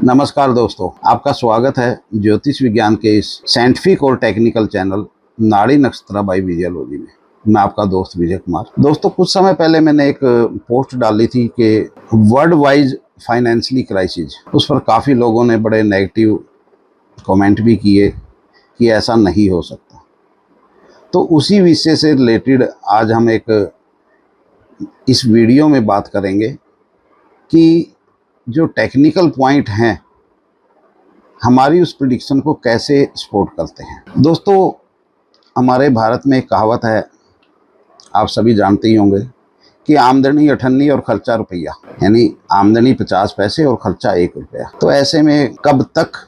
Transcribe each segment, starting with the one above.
नमस्कार दोस्तों, आपका स्वागत है ज्योतिष विज्ञान के इस साइंटिफिक और टेक्निकल चैनल नाड़ी नक्षत्रा बाई विजयलॉजी में। मैं आपका दोस्त विजय कुमार। दोस्तों, कुछ समय पहले मैंने एक पोस्ट डाली थी कि वर्ल्ड वाइज फाइनेंशियली क्राइसिस, उस पर काफ़ी लोगों ने बड़े नेगेटिव कमेंट भी किए कि ऐसा नहीं हो सकता। तो उसी विषय से रिलेटेड आज हम एक इस वीडियो में बात करेंगे कि जो टेक्निकल पॉइंट हैं हमारी उस प्रेडिक्शन को कैसे सपोर्ट करते हैं। दोस्तों, हमारे भारत में एक कहावत है, आप सभी जानते ही होंगे कि आमदनी 98 और खर्चा रुपया, यानी आमदनी 50 पैसे और खर्चा 1 रुपया। तो ऐसे में कब तक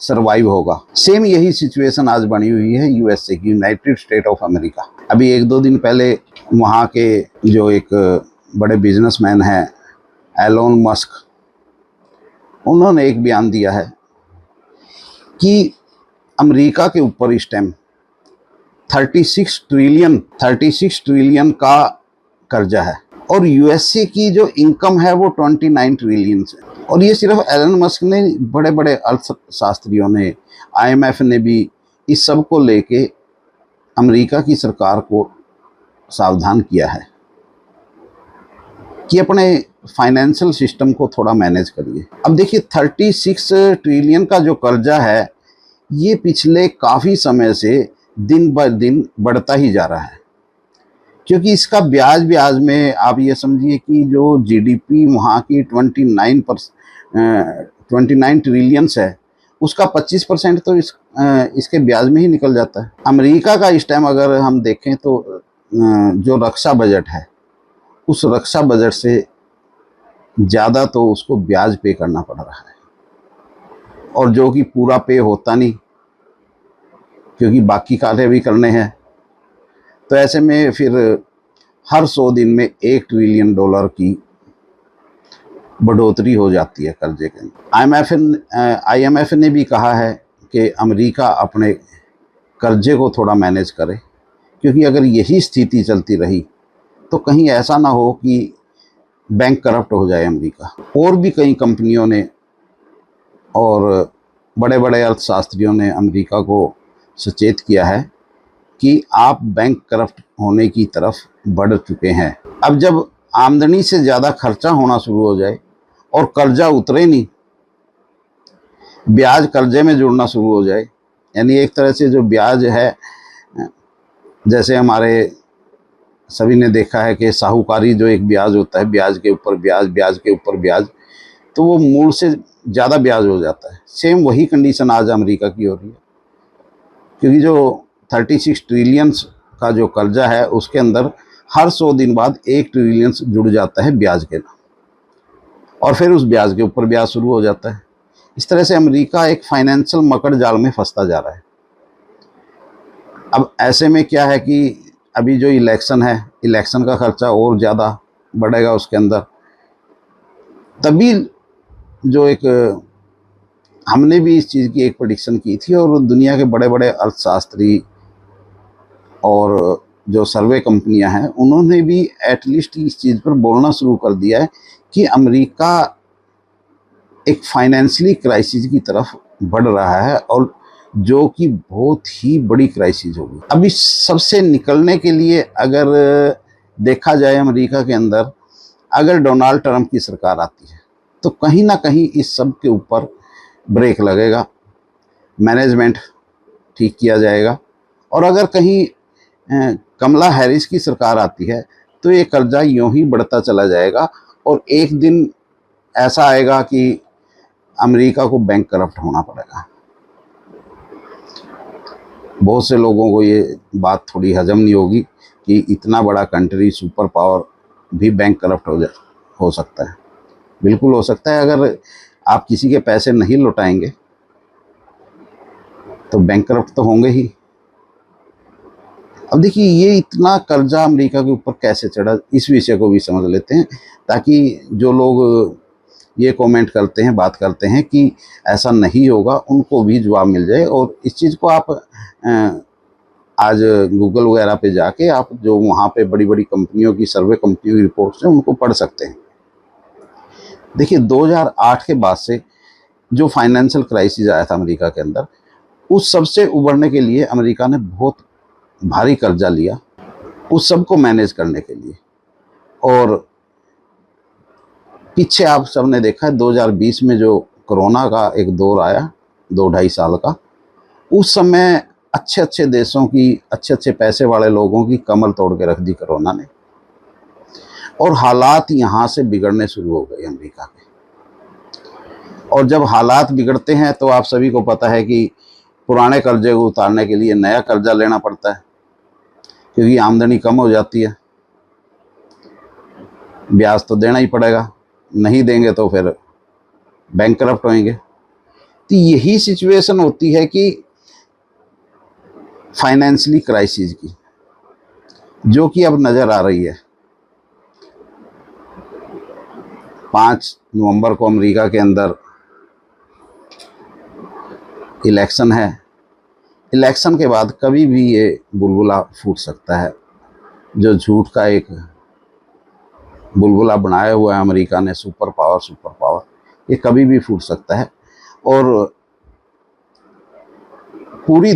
सरवाइव होगा। सेम यही सिचुएशन आज बनी हुई है यूएसए की, यूनाइटेड स्टेट ऑफ अमेरिका। अभी 1-2 दिन पहले वहाँ के जो एक बड़े बिजनेसमैन हैं एलोन मस्क, उन्होंने एक बयान दिया है कि अमेरिका के ऊपर इस टाइम 36 ट्रिलियन का कर्जा है और यूएसए की जो इनकम है वो 29 ट्रिलियन है। और ये सिर्फ एलन मस्क ने, बड़े बड़े अर्थशास्त्रियों ने, आईएमएफ ने भी इस सब को लेके अमेरिका की सरकार को सावधान किया है कि अपने फाइनेंशियल सिस्टम को थोड़ा मैनेज करिए। अब देखिए, 36 ट्रिलियन का जो कर्जा है ये पिछले काफ़ी समय से दिन ब दिन बढ़ता ही जा रहा है, क्योंकि इसका ब्याज में आप ये समझिए कि जो जीडीपी वहाँ की 29 ट्रिलियंस है, उसका 25% तो इसके ब्याज में ही निकल जाता है। अमेरिका का इस टाइम अगर हम देखें तो जो रक्षा बजट है, उस रक्षा बजट से ज़्यादा तो उसको ब्याज पे करना पड़ रहा है, और जो कि पूरा पे होता नहीं, क्योंकि बाकी कार्य भी करने हैं। तो ऐसे में फिर हर 100 दिन में $1 ट्रिलियन की बढ़ोतरी हो जाती है कर्जे के। आईएमएफ ने भी कहा है कि अमेरिका अपने कर्जे को थोड़ा मैनेज करे, क्योंकि अगर यही स्थिति चलती रही तो कहीं ऐसा ना हो कि बैंक करप्ट हो जाए अमेरिका। और भी कई कंपनियों ने और बड़े बड़े अर्थशास्त्रियों ने अमेरिका को सचेत किया है कि आप बैंक करप्ट होने की तरफ बढ़ चुके हैं। अब जब आमदनी से ज़्यादा खर्चा होना शुरू हो जाए और कर्जा उतरे नहीं, ब्याज कर्जे में जुड़ना शुरू हो जाए, यानी एक तरह से जो ब्याज है, जैसे हमारे सभी ने देखा है कि साहूकारी जो एक ब्याज होता है, ब्याज के ऊपर ब्याज, ब्याज के ऊपर ब्याज, तो वो मूल से ज़्यादा ब्याज हो जाता है। सेम वही कंडीशन आज अमेरिका की हो रही है, क्योंकि जो 36 ट्रिलियन का जो कर्जा है उसके अंदर हर 100 दिन बाद 1 ट्रिलियन जुड़ जाता है ब्याज के नाम, और फिर उस ब्याज के ऊपर ब्याज शुरू हो जाता है। इस तरह से अमेरिका एक फाइनेंशियल मकड़ जाल में फंसता जा रहा है। अब ऐसे में क्या है कि अभी जो इलेक्शन है, इलेक्शन का खर्चा और ज़्यादा बढ़ेगा उसके अंदर। तभी जो एक हमने भी इस चीज़ की एक प्रेडिक्शन की थी, और दुनिया के बड़े बड़े अर्थशास्त्री और जो सर्वे कंपनियां हैं उन्होंने भी एटलीस्ट इस चीज़ पर बोलना शुरू कर दिया है कि अमेरिका एक फाइनेंशियली क्राइसिस की तरफ बढ़ रहा है, और जो कि बहुत ही बड़ी क्राइसिस होगी। अब इस सबसे निकलने के लिए अगर देखा जाए अमेरिका के अंदर, अगर डोनाल्ड ट्रंप की सरकार आती है तो कहीं ना कहीं इस सब के ऊपर ब्रेक लगेगा, मैनेजमेंट ठीक किया जाएगा। और अगर कहीं कमला हैरिस की सरकार आती है तो ये कर्जा यूं ही बढ़ता चला जाएगा, और एक दिन ऐसा आएगा कि अमेरिका को बैंक करप्ट होना पड़ेगा। बहुत से लोगों को ये बात थोड़ी हजम नहीं होगी कि इतना बड़ा कंट्री, सुपर पावर भी बैंक करप्ट हो सकता है। बिल्कुल हो सकता है। अगर आप किसी के पैसे नहीं लौटाएंगे तो बैंक करप्ट तो होंगे ही। अब देखिए, ये इतना कर्जा अमेरिका के ऊपर कैसे चढ़ा, इस विषय को भी समझ लेते हैं, ताकि जो लोग ये कमेंट करते हैं, बात करते हैं कि ऐसा नहीं होगा, उनको भी जवाब मिल जाए। और इस चीज़ को आप आज गूगल वगैरह पे जाके आप जो वहाँ पे बड़ी बड़ी कंपनियों की, सर्वे कंपनियों की रिपोर्ट्स हैं, उनको पढ़ सकते हैं। देखिए, 2008 के बाद से जो फाइनेंशियल क्राइसिस आया था अमेरिका के अंदर, उस सब से उबरने के लिए अमेरिका ने बहुत भारी कर्जा लिया उस सब को मैनेज करने के लिए। और पीछे आप सबने देखा है 2020 में जो कोरोना का एक दौर आया 2-2.5 साल का, उस समय अच्छे अच्छे देशों की, अच्छे अच्छे पैसे वाले लोगों की कमर तोड़ के रख दी कोरोना ने, और हालात यहाँ से बिगड़ने शुरू हो गए अमेरिका के। और जब हालात बिगड़ते हैं तो आप सभी को पता है कि पुराने कर्जे को उतारने के लिए नया कर्जा लेना पड़ता है, क्योंकि आमदनी कम हो जाती है, ब्याज तो देना ही पड़ेगा, नहीं देंगे तो फिर बैंकरप्ट होंगे। तो यही सिचुएशन होती है कि फाइनेंशियली क्राइसिस की, जो कि अब नज़र आ रही है। 5 नवंबर को अमेरिका के अंदर इलेक्शन है। इलेक्शन के बाद कभी भी ये बुलबुला फूट सकता है, जो झूठ का एक बुलबुला बनाया हुआ है अमेरिका ने, सुपर पावर, ये कभी भी फूट सकता है। और पूरी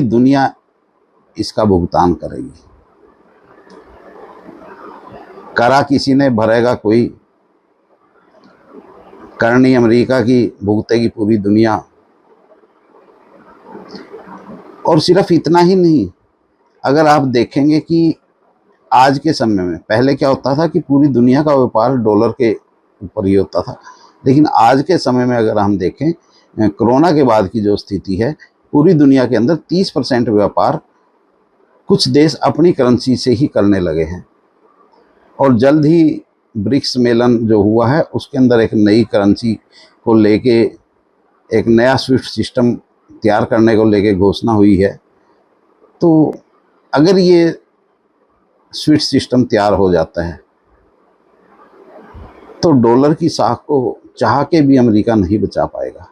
दुनिया इसका भुगतान करेगी। करा किसी ने, भरेगा कोई। करनी अमेरिका की, भुगतेगी पूरी दुनिया। और सिर्फ इतना ही नहीं, अगर आप देखेंगे कि आज के समय में, पहले क्या होता था कि पूरी दुनिया का व्यापार डॉलर के ऊपर ही होता था, लेकिन आज के समय में अगर हम देखें, कोरोना के बाद की जो स्थिति है, पूरी दुनिया के अंदर 30% व्यापार कुछ देश अपनी करेंसी से ही करने लगे हैं। और जल्द ही ब्रिक्स सम्मेलन जो हुआ है, उसके अंदर एक नई करेंसी को लेके, एक नया स्विफ्ट सिस्टम तैयार करने को लेके घोषणा हुई है। तो अगर ये स्विफ्ट सिस्टम तैयार हो जाता है तो डॉलर की साख को चाह के भी अमेरिका नहीं बचा पाएगा।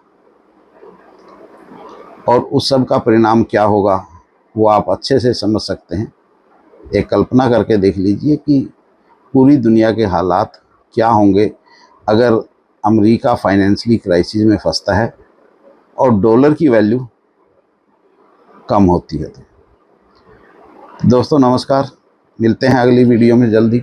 और उस सब का परिणाम क्या होगा वो आप अच्छे से समझ सकते हैं। एक कल्पना करके देख लीजिए कि पूरी दुनिया के हालात क्या होंगे अगर अमेरिका फाइनेंशियली क्राइसिस में फंसता है और डॉलर की वैल्यू कम होती है। तो दोस्तों नमस्कार, मिलते हैं अगली वीडियो में जल्दी।